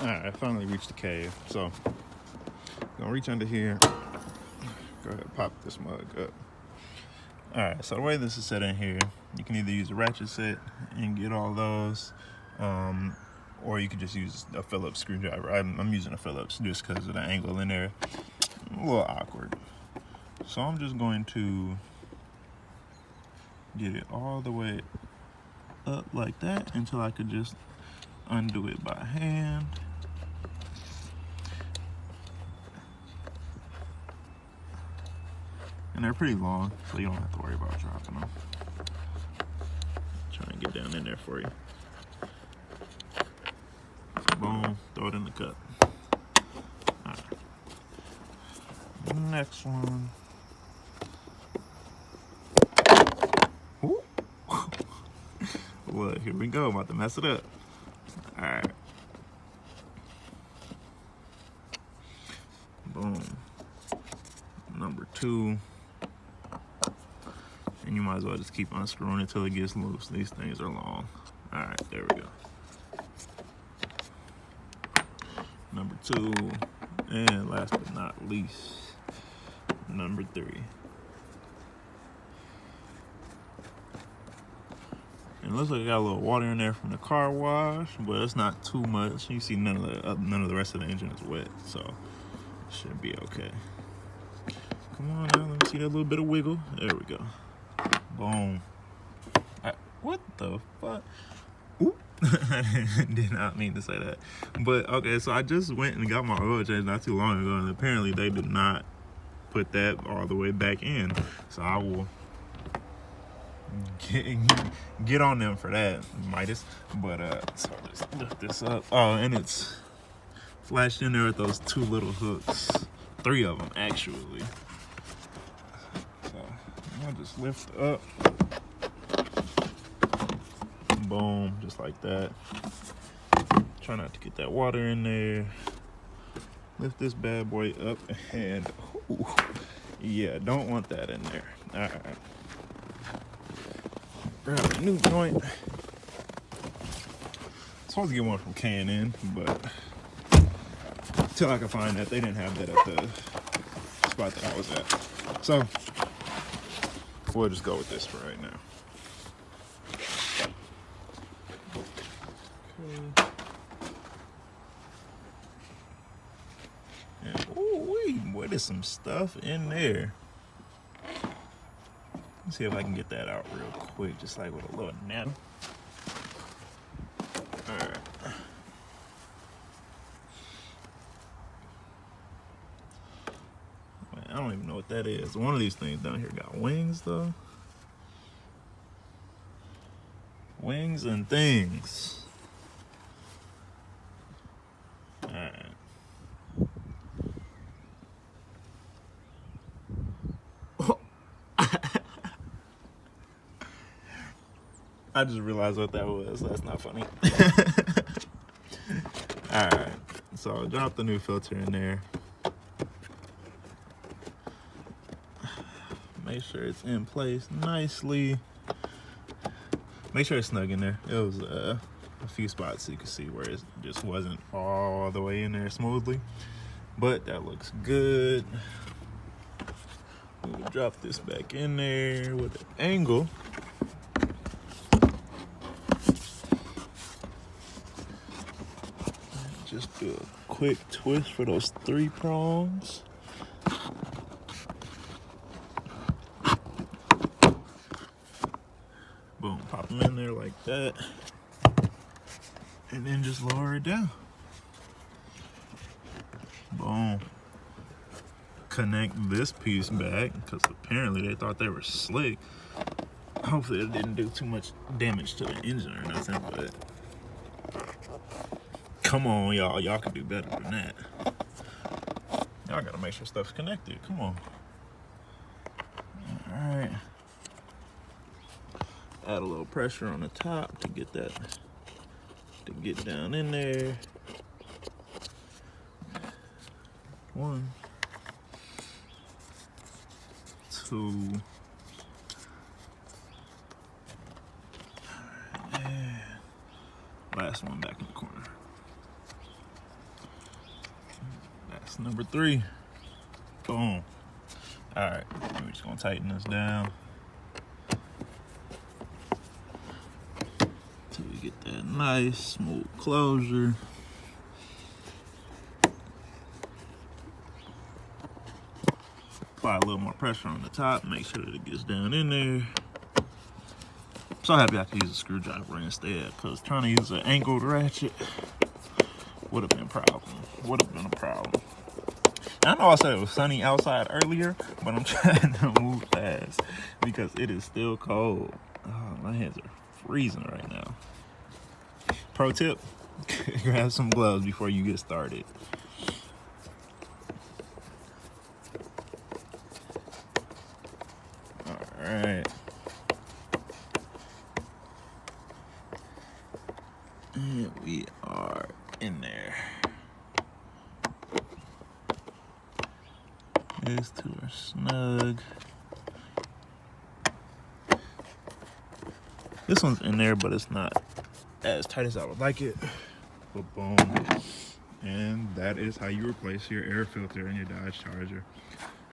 Alright, I finally reached the cave. So, gonna reach under here. Go ahead, pop this mug up. Alright, so the way this is set in here, you can either use a ratchet set and get all those, or you can just use a Phillips screwdriver. I'm using a Phillips just because of the angle in there. A little awkward. So I'm just going to get it all the way up like that until I could just undo it by hand. And they're pretty long, so you don't have to worry about dropping them. Try and get down in there for you. Boom, throw it in the cup. All right. Next one. Ooh. Look, here we go, about to mess it up. All right. Boom. Number 2. And you might as well just keep unscrewing until it gets loose. These things are long. All right, there we go. Number 2, and last but not least, number 3. And it looks like I got a little water in there from the car wash, but it's not too much. You see none of the rest of the engine is wet, so it should be okay. Come on now, let me see that little bit of wiggle. There we go. Boom. What the fuck? Oop. I did not mean to say that. But okay, so I just went and got my oil change not too long ago, and apparently they did not put that all the way back in. So I will get on them for that, Midas. But so I'll just lift this up. Oh, and it's flashed in there with those 2 little hooks. 3 of them actually. So I'll just lift up. Boom, just like that. Try not to get that water in there. Lift this bad boy up and, ooh, yeah, don't want that in there. All right. Grab a new joint. I was supposed to get one from K&N, but until I could find that, they didn't have that at the spot that I was at. So we'll just go with this for right now. And ooh, boy, there's some stuff in there. Let's see if I can get that out real quick, just like with a little nap. All right. Man, I don't even know what that is. One of these things down here got wings, though. Wings and things. All right. I just realized what that was. That's not funny. Alright, so I'll drop the new filter in there. Make sure it's in place nicely. Make sure it's snug in there. It was a few spots you can see where it just wasn't all the way in there smoothly. But that looks good. We'll drop this back in there with an angle. Just do a quick twist for those 3 prongs. Boom, pop them in there like that. And then just lower it down. Boom. Connect this piece back, because apparently they thought they were slick. Hopefully it didn't do too much damage to the engine or nothing, but come on, y'all. Y'all can do better than that. Y'all gotta make sure stuff's connected. Come on. All right. Add a little pressure on the top to get that to get down in there. 1, 2. And last one back in the corner. That's number 3. Boom. All right, we're just gonna tighten this down till we get that nice smooth closure. Apply a little more pressure on the top, make sure that it gets down in there. I'm so happy I could use a screwdriver instead, because trying to use an angled ratchet would have been a problem. I know I said it was sunny outside earlier, but I'm trying to move fast because it is still cold. Oh, my hands are freezing right now. Pro tip, grab some gloves before you get started. All right. And we are in there. These two are snug. This one's in there, but it's not as tight as I would like it. But boom. And that is how you replace your air filter in your Dodge Charger.